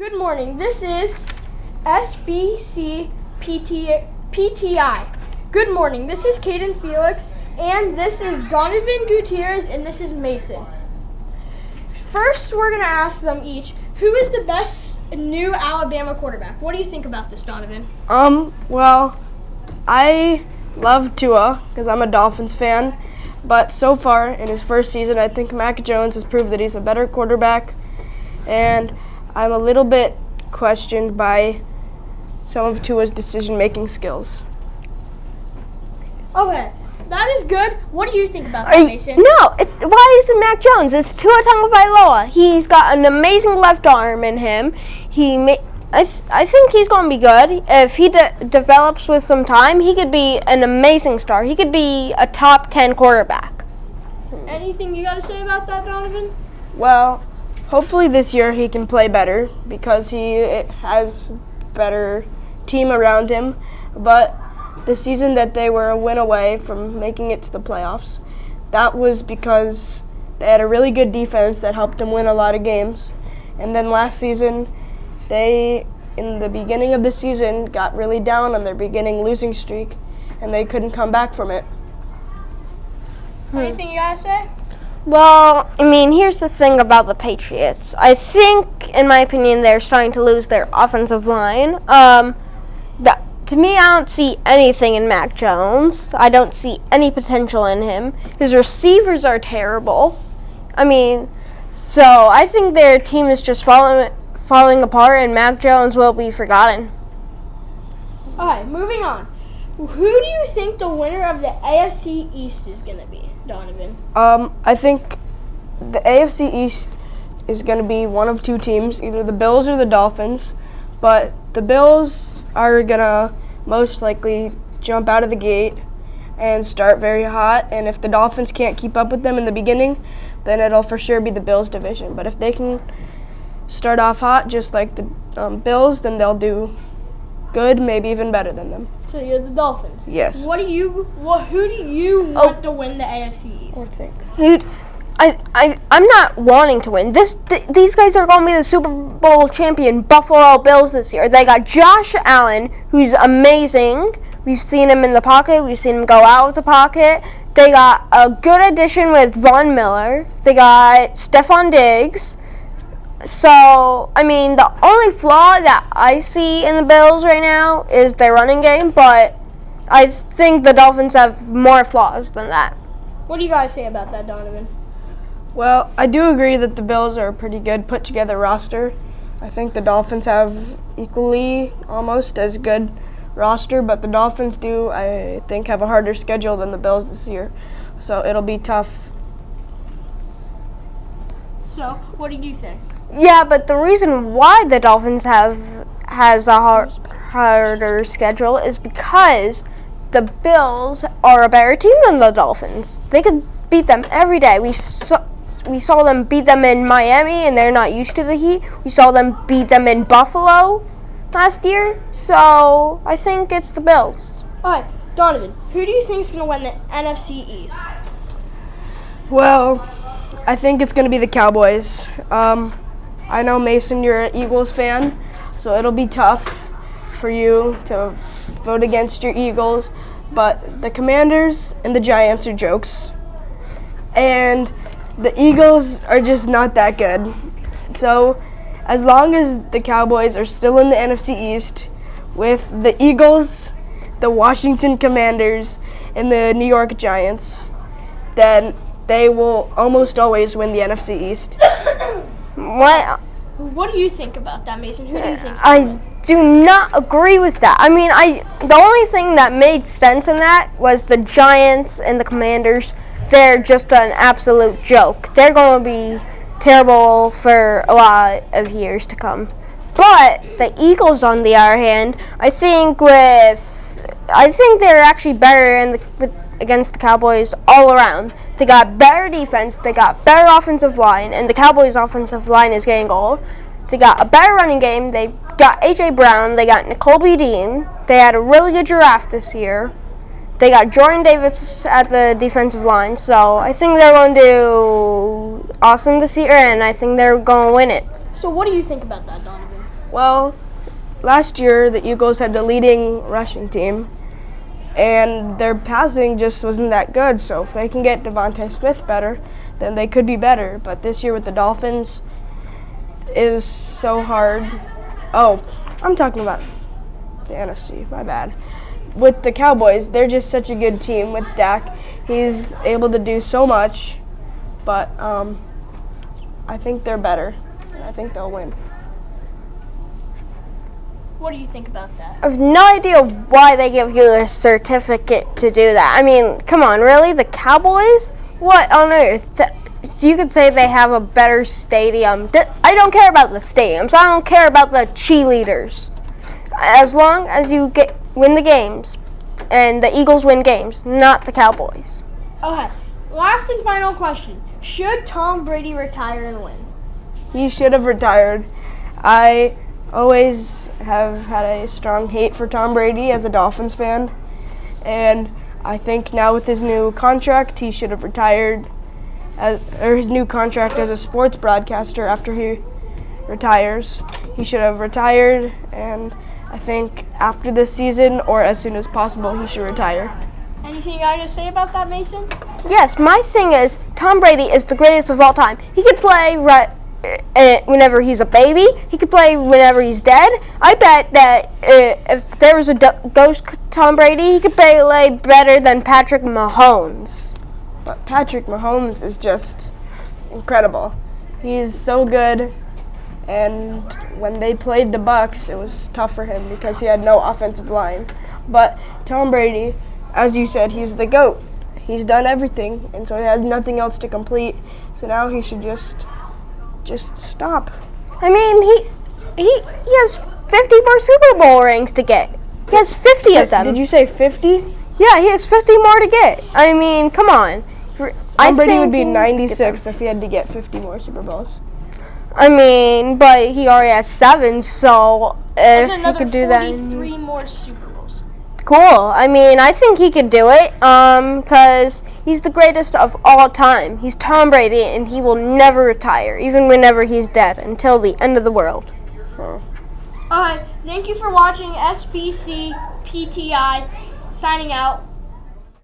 Good morning. This is SBC PTI. Good morning. This is Caden Felix, and this is Donovan Gutierrez, and this is Mason. First, we're going to ask them each, who is the best new Alabama quarterback? What do you think about this, Donovan? Well, I love Tua because I'm a Dolphins fan, but so far in his first season, I think Mac Jones has proved that he's a better quarterback, and I'm a little bit questioned by some of Tua's decision-making skills. Okay, that is good. What do you think about that, Mason? Why is it Mac Jones? It's Tua Tagovailoa. He's got an amazing left arm in him. I think he's going to be good. If he develops with some time, he could be an amazing star. He could be a top 10 quarterback. Anything you got to say about that, Donovan? Well, hopefully this year he can play better because he has better team around him. But the season that they were a win away from making it to the playoffs, that was because they had a really good defense that helped them win a lot of games. And then last season, they, in the beginning of the season, got really down on their beginning losing streak, and they couldn't come back from it. Anything you got to say? Well, here's the thing about the Patriots. I think, in my opinion, they're starting to lose their offensive line. To me, I don't see anything in Mac Jones. I don't see any potential in him. His receivers are terrible. So I think their team is just falling apart, and Mac Jones will be forgotten. All right, moving on. Who do you think the winner of the AFC East is going to be, Donovan? I think the AFC East is going to be one of two teams, either the Bills or the Dolphins. But the Bills are going to most likely jump out of the gate and start very hot. And if the Dolphins can't keep up with them in the beginning, then it'll for sure be the Bills' division. But if they can start off hot just like the Bills, then they'll do good, maybe even better than them. So you're the Dolphins. Yes. Who do you want to win the AFC East? I think. I'm not wanting to win. These guys are going to be the Super Bowl champion Buffalo Bills this year. They got Josh Allen, who's amazing. We've seen him in the pocket. We've seen him go out of the pocket. They got a good addition with Von Miller. They got Stephon Diggs. So, the only flaw that I see in the Bills right now is their running game, but I think the Dolphins have more flaws than that. What do you guys say about that, Donovan? Well, I do agree that the Bills are a pretty good put-together roster. I think the Dolphins have equally almost as good roster, but the Dolphins do, I think, have a harder schedule than the Bills this year. So it'll be tough. So, what do you think? Yeah, but the reason why the Dolphins has a harder schedule is because the Bills are a better team than the Dolphins. They could beat them every day. We saw them beat them in Miami, and they're not used to the heat. We saw them beat them in Buffalo last year. So I think it's the Bills. All right, Donovan, who do you think is going to win the NFC East? Well, I think it's going to be the Cowboys. I know, Mason, you're an Eagles fan, so it'll be tough for you to vote against your Eagles. But the Commanders and the Giants are jokes. And the Eagles are just not that good. So as long as the Cowboys are still in the NFC East with the Eagles, the Washington Commanders, and the New York Giants, then they will almost always win the NFC East. What do you think about that, Mason? Who do you think? I do not agree with that. The only thing that made sense in that was the Giants and the Commanders. They're just an absolute joke. They're going to be terrible for a lot of years to come. But the Eagles, on the other hand, I think they're actually better against the Cowboys all around. They got better defense, they got better offensive line, and the Cowboys' offensive line is getting old. They got a better running game. They got A.J. Brown. They got Nicole B. Dean. They had a really good draft this year. They got Jordan Davis at the defensive line. So I think they're going to do awesome this year, and I think they're going to win it. So what do you think about that, Donovan? Well, last year the Eagles had the leading rushing team, and their passing just wasn't that good. So if they can get Devontae Smith better, then they could be better. But this year with the Dolphins, it was so hard. Oh, I'm talking about the NFC, my bad. With the Cowboys, they're just such a good team with Dak. He's able to do so much, but I think they're better. I think they'll win. What do you think about that? I have no idea why they give you a certificate to do that. I mean, come on, really? The Cowboys? What on earth? You could say they have a better stadium. I don't care about the stadiums. I don't care about the cheerleaders. As long as you win the games, and the Eagles win games, not the Cowboys. Okay, last and final question. Should Tom Brady retire and win? He should have retired. I always have had a strong hate for Tom Brady as a Dolphins fan, and I think now with his new contract, he should have retired, or his new contract as a sports broadcaster after he retires. He should have retired, and I think after this season or as soon as possible, he should retire. Anything you got to say about that, Mason? Yes, my thing is Tom Brady is the greatest of all time. He could play whenever he's a baby. He could play whenever he's dead. I bet that if there was a ghost Tom Brady, he could play better than Patrick Mahomes. But Patrick Mahomes is just incredible. He's so good, and when they played the Bucs, it was tough for him because he had no offensive line. But Tom Brady, as you said, he's the GOAT. He's done everything, and so he has nothing else to complete. So now he should just stop. I mean, he has 50 more Super Bowl rings to get. He has 50 of them. Did you say 50? Yeah, he has 50 more to get. I mean, come on. Tom Brady would be 96 if he had to get 50 more Super Bowls. I mean, but he already has 7, so if he could do that. 43 more Super Bowls. Cool. I mean, I think he could do it because he's the greatest of all time. He's Tom Brady, and he will never retire, even whenever he's dead, until the end of the world. Thank you for watching SBC PTI. Signing out.